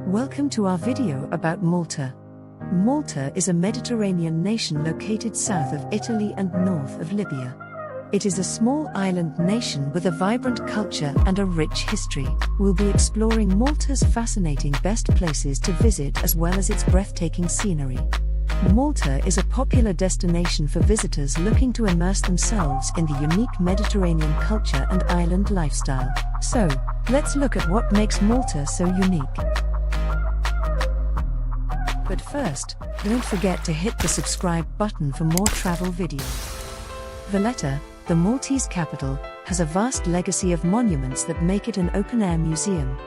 Welcome to our video about Malta. Malta is a Mediterranean nation located south of Italy and north of Libya. It is a small island nation with a vibrant culture and a rich history. We'll be exploring Malta's fascinating best places to visit as well as its breathtaking scenery. Malta is a popular destination for visitors looking to immerse themselves in the unique Mediterranean culture and island lifestyle. So, let's look at what makes Malta so unique. But first, don't forget to hit the subscribe button for more travel videos. Valletta, the Maltese capital, has a vast legacy of monuments that make it an open-air museum.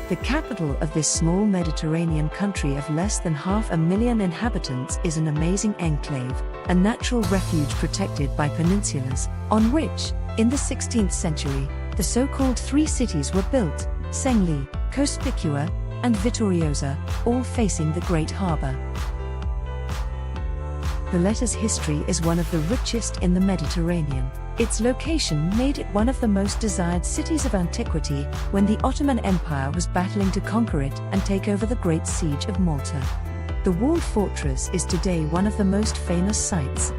The capital of this small Mediterranean country of less than 500,000 inhabitants is an amazing enclave, a natural refuge protected by peninsulas, on which, in the 16th century, the so-called three cities were built, Sengli, Cospicua, and Vittoriosa, all facing the Great Harbour. Valletta's history is one of the richest in the Mediterranean. Its location made it one of the most desired cities of antiquity when the Ottoman Empire was battling to conquer it and take over the Great Siege of Malta. The walled fortress is today one of the most famous sights.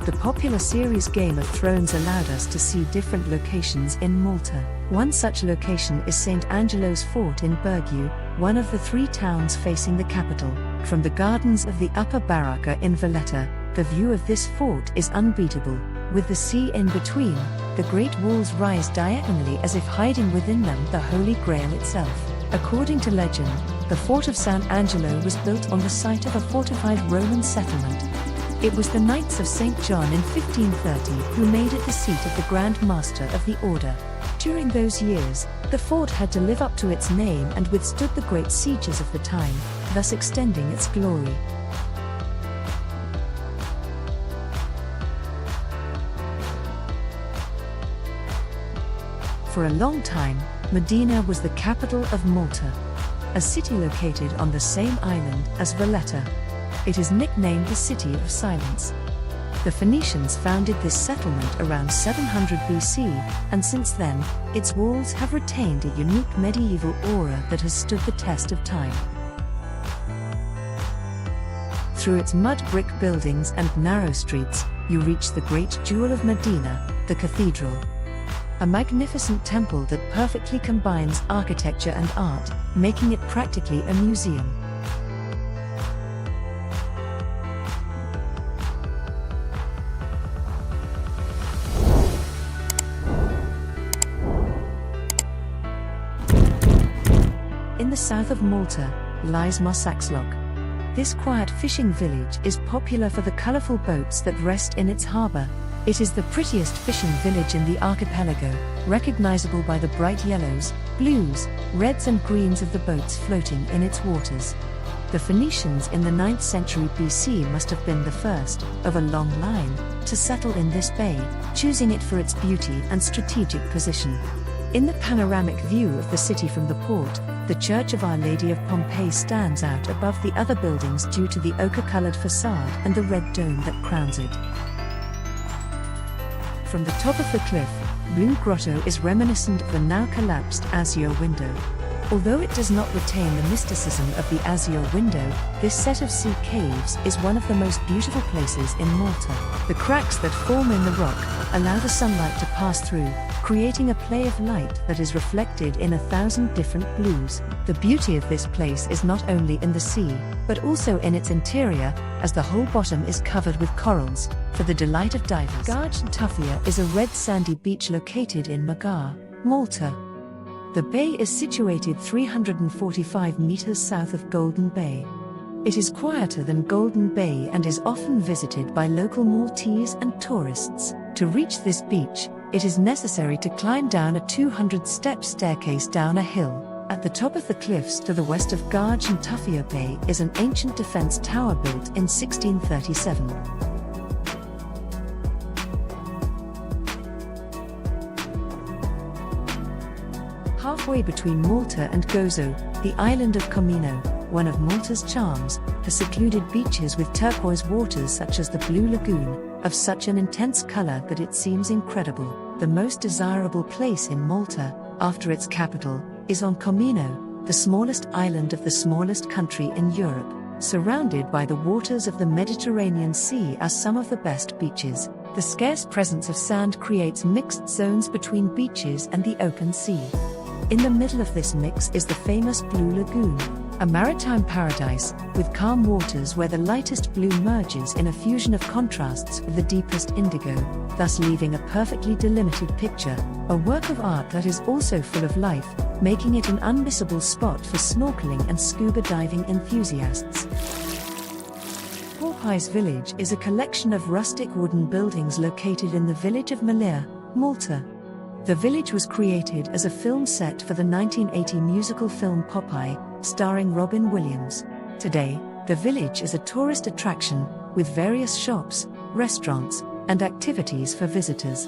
The popular series Game of Thrones allowed us to see different locations in Malta. One such location is St. Angelo's Fort in Birgu, one of the three towns facing the capital. From the gardens of the Upper Baracca in Valletta, the view of this fort is unbeatable. With the sea in between, the great walls rise diagonally as if hiding within them the Holy Grail itself. According to legend, the fort of San Angelo was built on the site of a fortified Roman settlement. It was the Knights of St. John in 1530 who made it the seat of the Grand Master of the Order. During those years, the fort had to live up to its name and withstood the great sieges of the time, thus extending its glory. For a long time, Medina was the capital of Malta, a city located on the same island as Valletta. It is nicknamed the City of Silence. The Phoenicians founded this settlement around 700 BC, and since then, its walls have retained a unique medieval aura that has stood the test of time. Through its mud brick buildings and narrow streets, you reach the great jewel of Medina, the cathedral. A magnificent temple that perfectly combines architecture and art, making it practically a museum. In the south of Malta, lies Marsaskala. This quiet fishing village is popular for the colourful boats that rest in its harbour. It is the prettiest fishing village in the archipelago, recognisable by the bright yellows, blues, reds and greens of the boats floating in its waters. The Phoenicians in the 9th century BC must have been the first, of a long line, to settle in this bay, choosing it for its beauty and strategic position. In the panoramic view of the city from the port, the Church of Our Lady of Pompeii stands out above the other buildings due to the ochre-coloured facade and the red dome that crowns it. From the top of the cliff, Blue Grotto is reminiscent of the now-collapsed Azure window. Although it does not retain the mysticism of the Azure window, this set of sea caves is one of the most beautiful places in Malta. The cracks that form in the rock allow the sunlight to pass through, creating a play of light that is reflected in 1,000 different blues. The beauty of this place is not only in the sea, but also in its interior, as the whole bottom is covered with corals, for the delight of divers. Garden Tufia is a red sandy beach located in Magar, Malta. The bay is situated 345 meters south of Golden Bay. It is quieter than Golden Bay and is often visited by local Maltese and tourists. To reach this beach, it is necessary to climb down a 200-step staircase down a hill. At the top of the cliffs to the west of Garge and Tuffier Bay is an ancient defense tower built in 1637. Halfway between Malta and Gozo, the island of Comino, one of Malta's charms, has secluded beaches with turquoise waters such as the Blue Lagoon, of such an intense color that it seems incredible. The most desirable place in Malta, after its capital, is on Comino, the smallest island of the smallest country in Europe. Surrounded by the waters of the Mediterranean Sea are some of the best beaches. The scarce presence of sand creates mixed zones between beaches and the open sea. In the middle of this mix is the famous Blue Lagoon, a maritime paradise, with calm waters where the lightest blue merges in a fusion of contrasts with the deepest indigo, thus leaving a perfectly delimited picture, a work of art that is also full of life, making it an unmissable spot for snorkeling and scuba diving enthusiasts. Porphy's Village is a collection of rustic wooden buildings located in the village of Malta, Malta. The village was created as a film set for the 1980 musical film Popeye, starring Robin Williams. Today, the village is a tourist attraction, with various shops, restaurants, and activities for visitors.